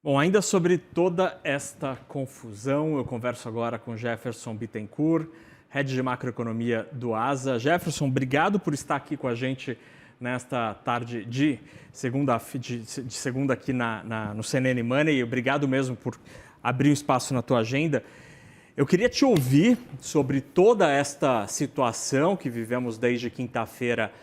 Bom, ainda sobre toda esta confusão, eu converso agora com Jefferson Bittencourt, Head de Macroeconomia do ASA. Jefferson, obrigado por estar aqui com a gente nesta tarde de segunda aqui no CNN Money. Obrigado mesmo por abrir um espaço na tua agenda. Eu queria te ouvir sobre toda esta situação que vivemos desde quinta-feira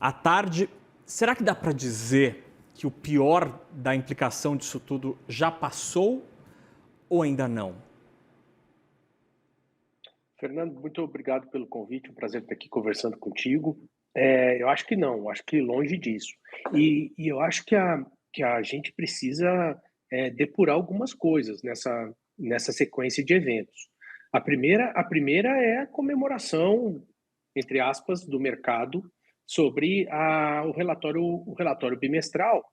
à tarde. Será que dá para dizer que o pior da implicação disso tudo já passou ou ainda não? Fernando, muito obrigado pelo convite, um prazer estar aqui conversando contigo. Eu acho que não, acho que longe disso. E eu acho que a gente precisa depurar algumas coisas nessa sequência de eventos. A primeira é a comemoração, entre aspas, do mercado sobre o relatório bimestral,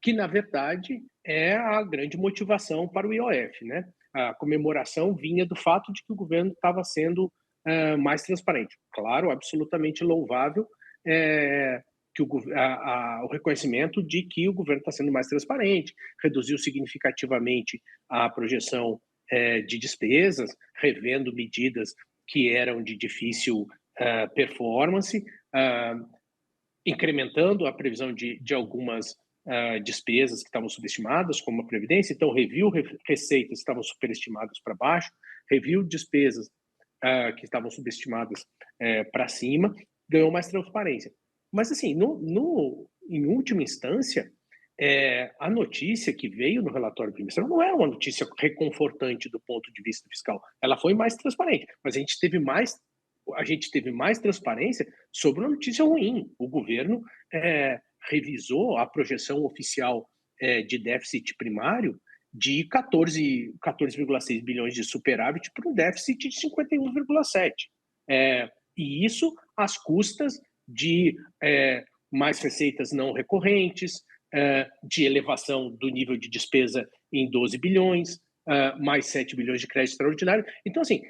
que na verdade é a grande motivação para o IOF, né? A comemoração vinha do fato de que o governo estava sendo mais transparente. Claro, absolutamente louvável que o reconhecimento de que o governo está sendo mais transparente, reduziu significativamente a projeção de despesas, revendo medidas que eram de difícil performance, incrementando a previsão de algumas despesas que estavam subestimadas, como a Previdência. Então, reviu receitas que estavam superestimadas para baixo, reviu despesas que estavam subestimadas para cima, ganhou mais transparência. Mas, assim, em última instância, a notícia que veio no relatório trimestral não é uma notícia reconfortante do ponto de vista fiscal. Ela foi mais transparente, mas a gente teve mais transparência sobre uma notícia ruim. O governo revisou a projeção oficial de déficit primário de 14,6 bilhões de superávit para um déficit de 51,7. E isso às custas de mais receitas não recorrentes, de elevação do nível de despesa em 12 bilhões, mais 7 bilhões de crédito extraordinário. Então, assim,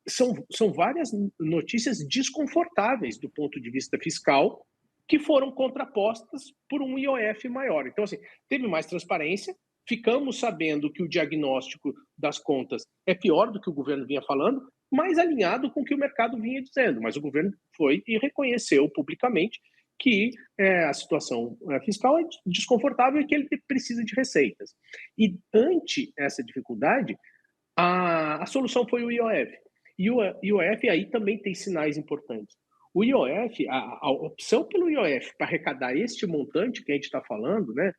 são várias notícias desconfortáveis do ponto de vista fiscal que foram contrapostas por um IOF maior. Então, assim, teve mais transparência, ficamos sabendo que o diagnóstico das contas é pior do que o governo vinha falando, mais alinhado com o que o mercado vinha dizendo. Mas o governo foi e reconheceu publicamente que a situação fiscal é desconfortável e que ele precisa de receitas. E ante essa dificuldade, a solução foi o IOF. E o IOF aí também tem sinais importantes. O IOF, a opção pelo IOF para arrecadar este montante que a gente está falando, né,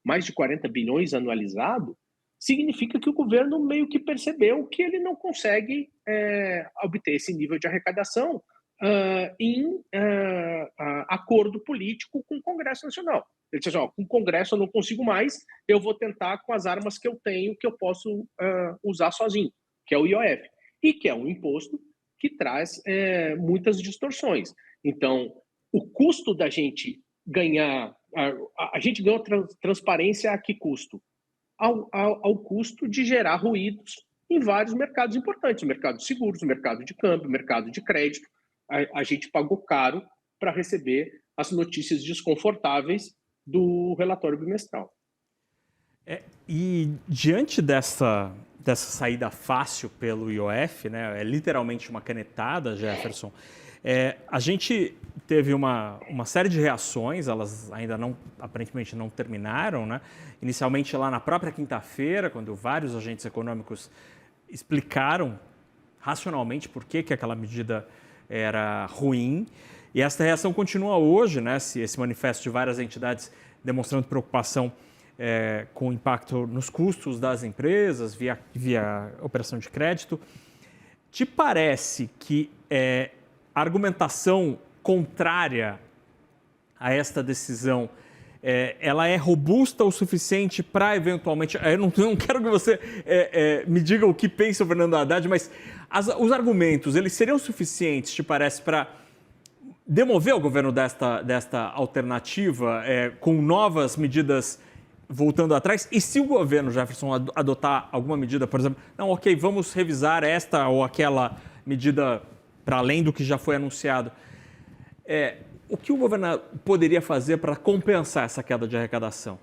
mais de 40 bilhões anualizado, significa que o governo meio que percebeu que ele não consegue obter esse nível de arrecadação em acordo político com o Congresso Nacional. Ele disse assim, com o Congresso eu não consigo mais, eu vou tentar com as armas que eu tenho, que eu posso usar sozinho, que é o IOF, e que é um imposto que traz muitas distorções. Então, o custo da gente ganhar, a gente ganhou transparência a que custo? Ao custo de gerar ruídos em vários mercados importantes, o mercado de seguros, o mercado de câmbio, o mercado de crédito. A gente pagou caro para receber as notícias desconfortáveis do relatório bimestral. E diante dessa saída fácil pelo IOF, né, é literalmente uma canetada, Jefferson, a gente teve uma série de reações, elas ainda não, aparentemente não terminaram, né? Inicialmente lá na própria quinta-feira, quando vários agentes econômicos explicaram racionalmente por que aquela medida era ruim, e essa reação continua hoje, né? Esse manifesto de várias entidades demonstrando preocupação com o impacto nos custos das empresas via operação de crédito. Te parece que a argumentação contrária a esta decisão ela é robusta o suficiente para eventualmente... Eu não quero que você me diga o que pensa o Fernando Haddad, mas os argumentos, eles seriam suficientes, te parece, para demover o governo desta alternativa com novas medidas voltando atrás? E se o governo, Jefferson, adotar alguma medida, por exemplo, não, ok, vamos revisar esta ou aquela medida para além do que já foi anunciado, o que o governo poderia fazer para compensar essa queda de arrecadação?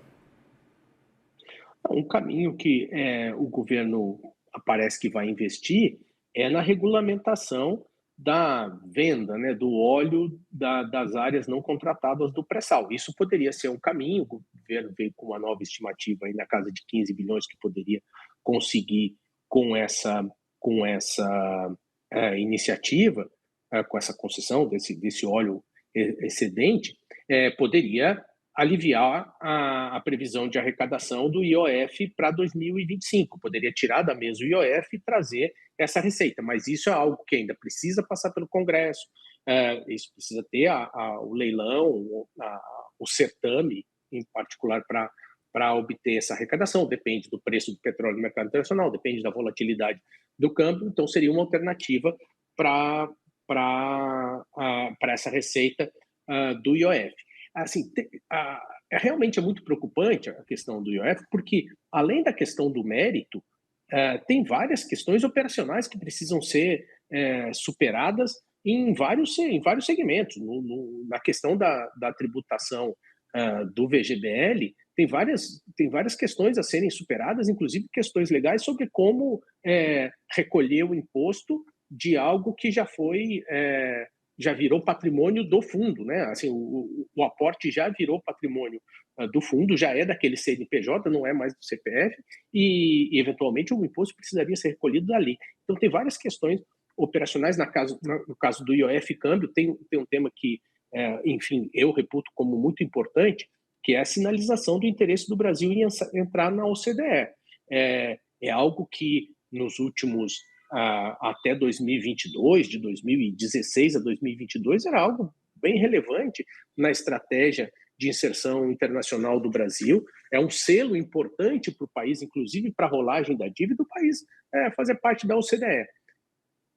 Um caminho que o governo parece que vai investir é na regulamentação da venda, né, do óleo das áreas não contratadas do pré-sal. Isso poderia ser um caminho, o governo veio com uma nova estimativa aí na casa de 15 bilhões que poderia conseguir com essa iniciativa, com essa concessão desse óleo excedente, poderia aliviar a previsão de arrecadação do IOF para 2025. Poderia tirar da mesa o IOF e trazer essa receita, mas isso é algo que ainda precisa passar pelo Congresso, isso precisa ter o leilão, o certame, em particular, para obter essa arrecadação. Depende do preço do petróleo no mercado internacional, depende da volatilidade do câmbio, então seria uma alternativa para essa receita do IOF. Assim, realmente é muito preocupante a questão do IOF, porque, além da questão do mérito, tem várias questões operacionais que precisam ser superadas em vários segmentos. Na questão da tributação do VGBL, tem várias questões a serem superadas, inclusive questões legais sobre como recolher o imposto de algo que já virou patrimônio do fundo, né? Assim, o aporte já virou patrimônio do fundo, já é daquele CNPJ, não é mais do CPF, e eventualmente o imposto precisaria ser recolhido dali. Então tem várias questões operacionais. No caso do IOF câmbio, tem um tema que, enfim, eu reputo como muito importante, que é a sinalização do interesse do Brasil em entrar na OCDE. É algo que nos últimos até 2022, de 2016 a 2022, era algo bem relevante na estratégia de inserção internacional do Brasil. É um selo importante para o país, inclusive para a rolagem da dívida do país, fazer parte da OCDE.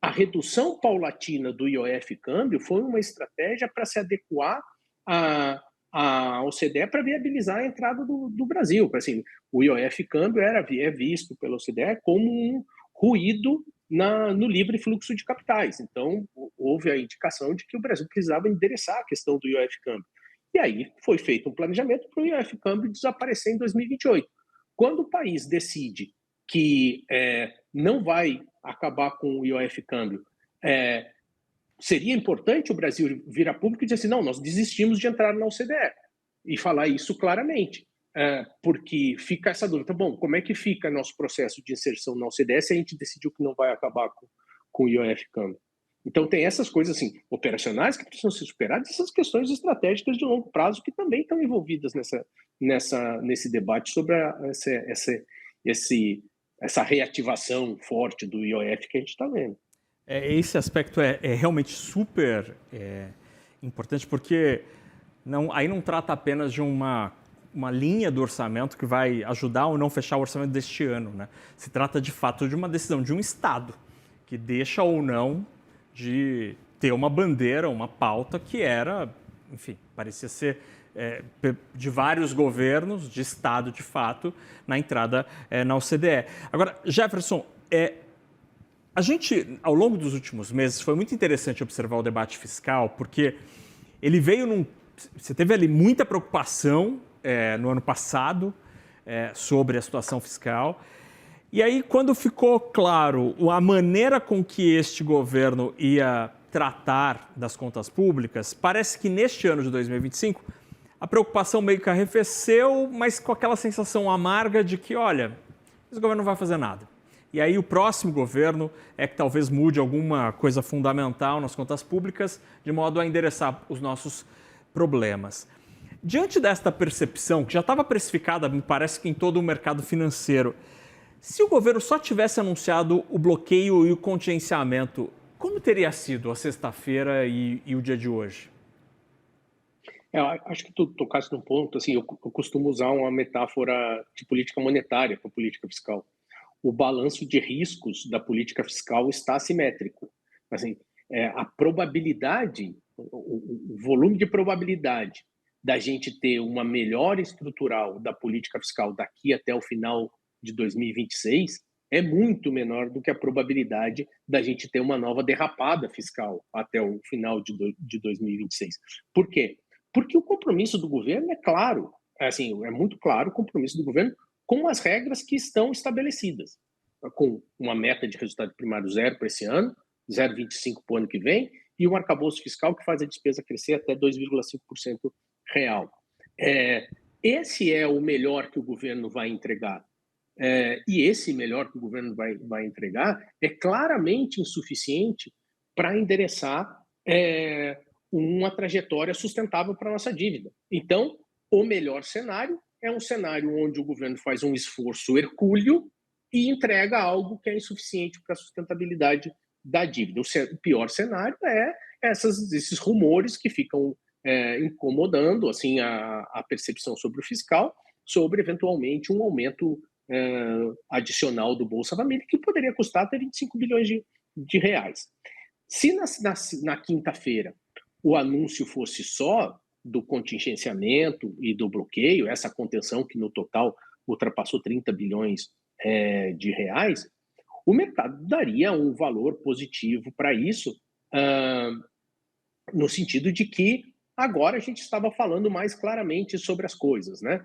A redução paulatina do IOF câmbio foi uma estratégia para se adequar à OCDE para viabilizar a entrada do Brasil. Assim, o IOF câmbio é visto pela OCDE como um ruído no livre fluxo de capitais. Então, houve a indicação de que o Brasil precisava endereçar a questão do IOF câmbio. E aí foi feito um planejamento para o IOF câmbio desaparecer em 2028. Quando o país decide que não vai acabar com o IOF câmbio, seria importante o Brasil vir a público e dizer assim, não, nós desistimos de entrar na OCDE, e falar isso claramente. Porque fica essa dúvida, bom, como é que fica nosso processo de inserção na OCDE se a gente decidiu que não vai acabar com o IOF câmbio? Então tem essas coisas assim, operacionais que precisam ser superadas, e essas questões estratégicas de longo prazo que também estão envolvidas nesse debate sobre essa reativação forte do IOF que a gente está vendo. Esse aspecto é realmente super importante, porque aí não trata apenas de uma linha do orçamento que vai ajudar ou não fechar o orçamento deste ano, né? Se trata de fato de uma decisão de um Estado que deixa ou não de ter uma bandeira, uma pauta que era, enfim, parecia ser de vários governos, de Estado de fato, na entrada na OCDE. Agora, Jefferson, a gente, ao longo dos últimos meses, foi muito interessante observar o debate fiscal, porque ele veio você teve ali muita preocupação no ano passado sobre a situação fiscal. E aí, quando ficou claro a maneira com que este governo ia tratar das contas públicas, parece que neste ano de 2025 a preocupação meio que arrefeceu, mas com aquela sensação amarga de que, olha, esse governo não vai fazer nada. E aí o próximo governo é que talvez mude alguma coisa fundamental nas contas públicas, de modo a endereçar os nossos problemas. Diante desta percepção, que já estava precificada, me parece que em todo o mercado financeiro, se o governo só tivesse anunciado o bloqueio e o contingenciamento, como teria sido a sexta-feira e o dia de hoje? Acho que tu tocaste num ponto, assim, eu costumo usar uma metáfora de política monetária para política fiscal. O balanço de riscos da política fiscal está assimétrico. Assim, a probabilidade, o volume de probabilidade da gente ter uma melhora estrutural da política fiscal daqui até o final de 2026 é muito menor do que a probabilidade da gente ter uma nova derrapada fiscal até o final de 2026. Por quê? Porque o compromisso do governo é claro, assim, é muito claro o compromisso do governo com as regras que estão estabelecidas, com uma meta de resultado primário zero para esse ano, 0,25 para o ano que vem, e um arcabouço fiscal que faz a despesa crescer até 2,5% real. Esse é o melhor que o governo vai entregar. E esse melhor que o governo vai entregar é claramente insuficiente para endereçar uma trajetória sustentável para a nossa dívida. Então, o melhor cenário é um cenário onde o governo faz um esforço hercúleo e entrega algo que é insuficiente para a sustentabilidade da dívida. O pior cenário é esses rumores que ficam incomodando assim, a percepção sobre o fiscal, sobre eventualmente um aumento adicional do Bolsa Família, que poderia custar até 25 bilhões de reais. Se na quinta-feira o anúncio fosse só do contingenciamento e do bloqueio, essa contenção que no total ultrapassou 30 bilhões de reais, o mercado daria um valor positivo para isso, no sentido de que agora a gente estava falando mais claramente sobre as coisas, né?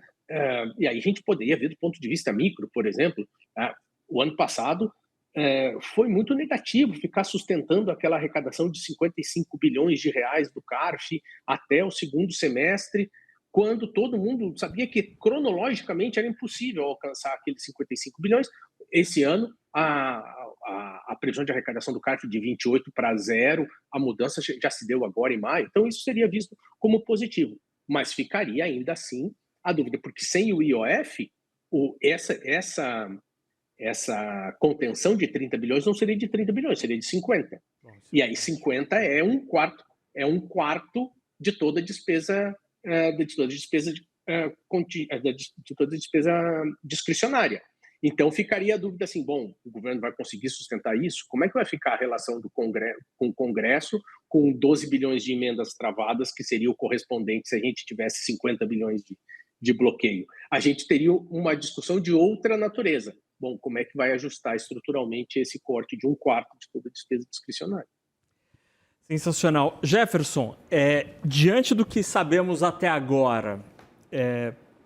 E aí a gente poderia ver do ponto de vista micro, por exemplo, o ano passado foi muito negativo ficar sustentando aquela arrecadação de 55 bilhões de reais do CARF até o segundo semestre, quando todo mundo sabia que cronologicamente era impossível alcançar aqueles 55 bilhões. Esse ano, a previsão de arrecadação do CARF de 28 para 0, a mudança já se deu agora em maio, então isso seria visto como positivo, mas ficaria ainda assim a dúvida, porque sem o IOF, essa contenção de 30 bilhões não seria de 30 bilhões, seria de 50. Nossa. E aí 50 é um quarto de toda a despesa de toda a despesa discricionária. Então ficaria a dúvida assim, bom, o governo vai conseguir sustentar isso? Como é que vai ficar a relação com o Congresso com 12 bilhões de emendas travadas, que seria o correspondente se a gente tivesse 50 bilhões de bloqueio? A gente teria uma discussão de outra natureza. Bom, como é que vai ajustar estruturalmente esse corte de um quarto de toda a despesa discricionária? Sensacional. Jefferson, diante do que sabemos até agora,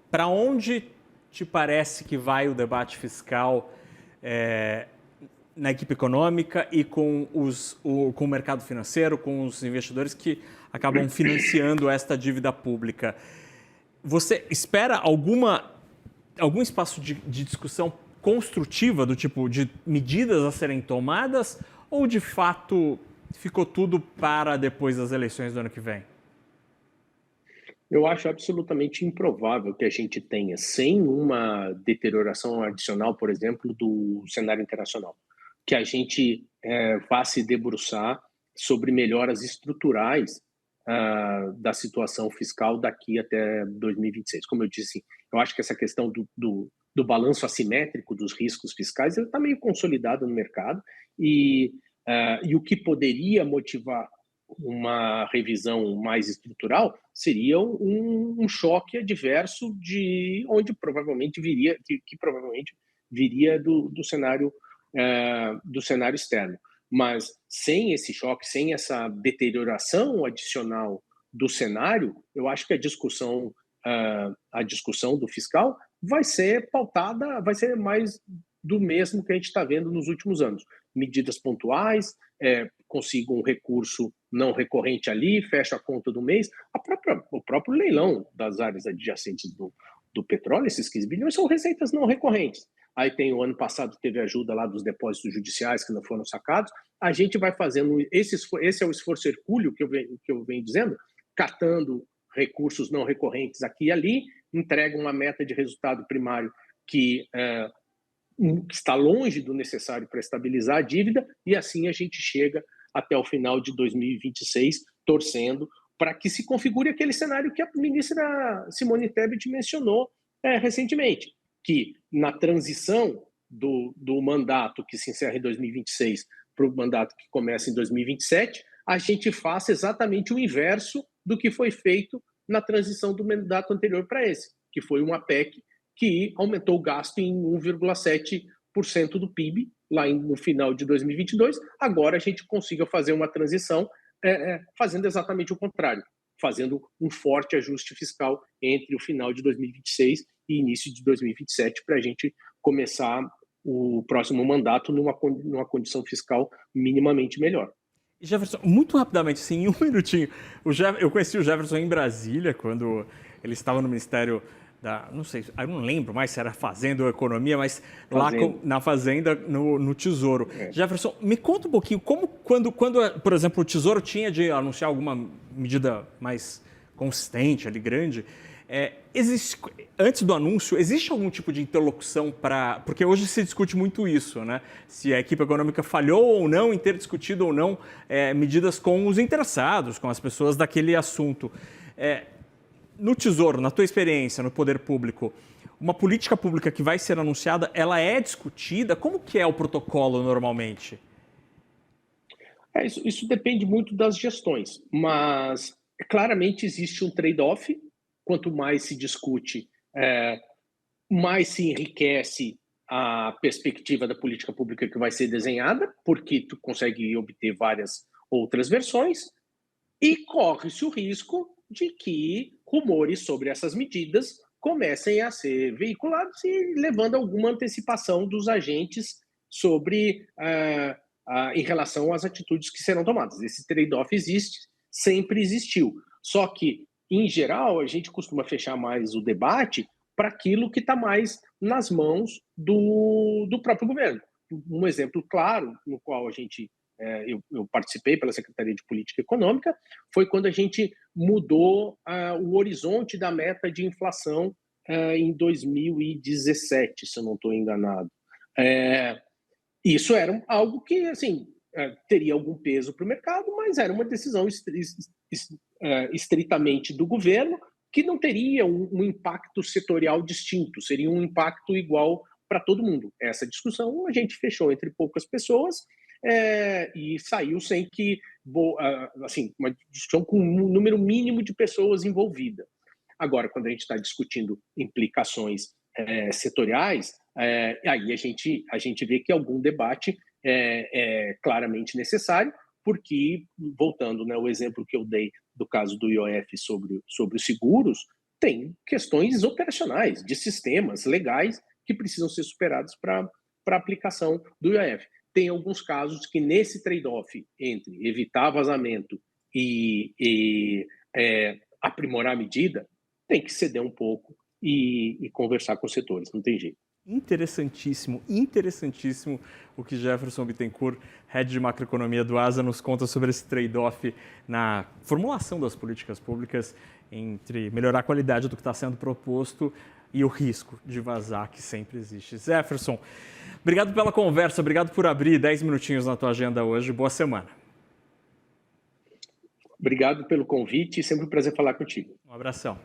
para onde te parece que vai o debate fiscal na equipe econômica e com o mercado financeiro, com os investidores que acabam financiando esta dívida pública? Você espera algum espaço de discussão construtiva, do tipo de medidas a serem tomadas, ou de fato ficou tudo para depois das eleições do ano que vem? Eu acho absolutamente improvável que a gente tenha, sem uma deterioração adicional, por exemplo, do cenário internacional, que a gente vá se debruçar sobre melhoras estruturais da situação fiscal daqui até 2026. Como eu disse, eu acho que essa questão do balanço assimétrico dos riscos fiscais está meio consolidado no mercado e o que poderia motivar uma revisão mais estrutural seria um choque adverso de onde provavelmente viria que provavelmente viria do cenário externo. Mas sem esse choque, sem essa deterioração adicional do cenário, eu acho que a discussão do fiscal vai ser pautada, vai ser mais do mesmo que a gente está vendo nos últimos anos. Medidas pontuais, consiga um recurso não recorrente ali, fecha a conta do mês. O próprio leilão das áreas adjacentes do petróleo, esses 15 bilhões, são receitas não recorrentes. Aí tem o ano passado, teve ajuda lá dos depósitos judiciais que não foram sacados. A gente vai fazendo, esse é o esforço hercúleo que eu venho dizendo, catando recursos não recorrentes aqui e ali, entrega uma meta de resultado primário que está longe do necessário para estabilizar a dívida, e assim a gente chega até o final de 2026, torcendo para que se configure aquele cenário que a ministra Simone Tebet mencionou recentemente, que na transição do mandato que se encerra em 2026 para o mandato que começa em 2027, a gente faça exatamente o inverso do que foi feito na transição do mandato anterior para esse, que foi uma PEC que aumentou o gasto em 1,7% do PIB lá no final de 2022. Agora a gente consiga fazer uma transição fazendo exatamente o contrário, fazendo um forte ajuste fiscal entre o final de 2026 e início de 2027 para a gente começar o próximo mandato numa condição fiscal minimamente melhor. Jefferson, muito rapidamente, sim, em um minutinho. Eu conheci o Jefferson em Brasília, quando ele estava no Ministério não sei, eu não lembro mais se era Fazenda ou Economia, mas lá na Fazenda, no Tesouro. Jefferson, me conta um pouquinho, quando, por exemplo, o Tesouro tinha de anunciar alguma medida mais consistente, ali, grande, antes do anúncio, existe algum tipo de interlocução porque hoje se discute muito isso, né? Se a equipe econômica falhou ou não em ter discutido ou não medidas com os interessados, com as pessoas daquele assunto. No Tesouro, na tua experiência, no poder público, uma política pública que vai ser anunciada, ela é discutida? Como que é o protocolo normalmente? Isso depende muito das gestões, mas claramente existe um trade-off. Quanto mais se discute, mais se enriquece a perspectiva da política pública que vai ser desenhada, porque tu consegue obter várias outras versões, e corre-se o risco de que rumores sobre essas medidas comecem a ser veiculados e levando a alguma antecipação dos agentes sobre em relação às atitudes que serão tomadas. Esse trade-off existe, sempre existiu. Só que, em geral, a gente costuma fechar mais o debate para aquilo que está mais nas mãos do próprio governo. Um exemplo claro, no qual eu participei pela Secretaria de Política Econômica, foi quando a gente mudou o horizonte da meta de inflação em 2017, se eu não estou enganado. Isso era algo que, assim, teria algum peso para o mercado, mas era uma decisão estritamente do governo, que não teria um impacto setorial distinto, seria um impacto igual para todo mundo. Essa discussão a gente fechou entre poucas pessoas e saiu sem que, assim, uma discussão com um número mínimo de pessoas envolvidas. Agora, quando a gente está discutindo implicações setoriais, aí a gente vê que algum debate é claramente necessário, porque, voltando, né, o exemplo que eu dei do caso do IOF sobre os seguros, tem questões operacionais, de sistemas legais que precisam ser superados para a aplicação do IOF. Tem alguns casos que, nesse trade-off entre evitar vazamento e aprimorar a medida, tem que ceder um pouco e conversar com os setores, não tem jeito. Interessantíssimo, interessantíssimo o que Jefferson Bittencourt, head de macroeconomia do ASA, nos conta sobre esse trade-off na formulação das políticas públicas entre melhorar a qualidade do que está sendo proposto e o risco de vazar que sempre existe. Jefferson, obrigado pela conversa, obrigado por abrir 10 minutinhos na tua agenda hoje. Boa semana. Obrigado pelo convite, sempre um prazer falar contigo. Um abração.